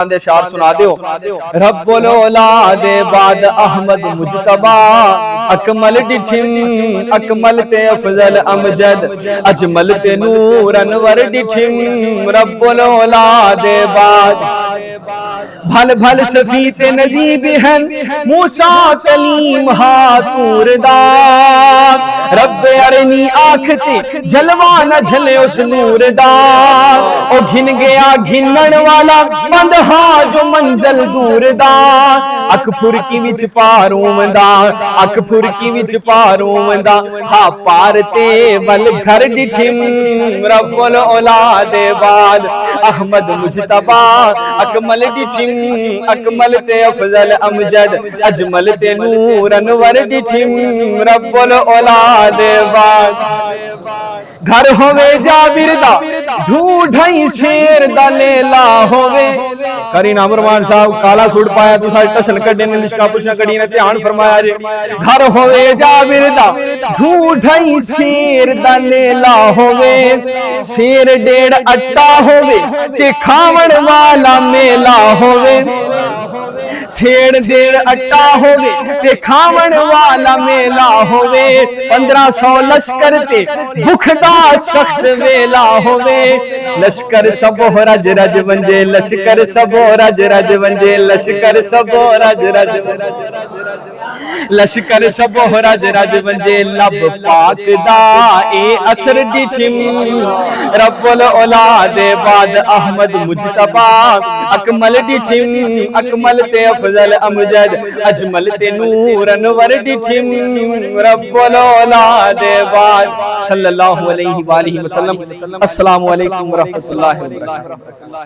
شعر سنا دیو۔ رب الاولاد بعد احمد مجتبا، اکمل ڈٹھم اکمل تے افضل امجد، اجمل تے نور انور ڈٹھم رب الاولاد بعد۔ بھل بھل صفی تے نجیب ہیں موسیٰ کلیم ہاتور دار، رب ارنی آکھتے جلوہ نہ جھلے اس نور دار، او گھن گیا گھنن والا بندھا جو منزل دور دار، اکپھر کی وچ پاروں وندا اکپھر کی وچ پاروں وندا، ہاں پارتے ول گھر ڈٹھم رب الاولاد بعد۔ احمد مجتبا اکمل ڈٹھم اکمل تے افضل امجد، اجمل تے نور انور ڈٹھم رب الاولاد بعد۔ گھر ہوئے جابر دا ڈھونڈھائی شیر دا لیلا ہوئے۔ کرین عمرمان صاحب کالا سوٹ پایا تو ساڑھتا سنکر دینے لشکا پوچھنا کڑی نے تیان فرمایا جے۔ گھر ہوئے جابر دا ڈھونڈھائی شیر دا لیلا ہوئے، شیر ڈیڑھ اٹا ہوئے کہ کھاون والا میلا ہوئے، شیر ڈیڑھ اٹا ہوئے کہ کھاون والا میلا ہوئے، 1500 لشکر تے بکھدا سخت ویلا ہوئے، لشکر سبو رج رج ونجے لشکر سبو رج رج ونجے لشکر سبو رج رج لشکر سبو رج رج ونجے، لب پاک دا اے اثر ڈٹھم رب الاولاد بعد۔ احمد مجتبا اکمل ڈٹھم اکمل تے افضل امجد، اجمل تے نور انور ڈٹھم رب الاولاد بعد۔ صلی اللہ علیہ وآلہ وسلم۔ السلام علیکم ورحمۃ اللہ وبرکاتہ۔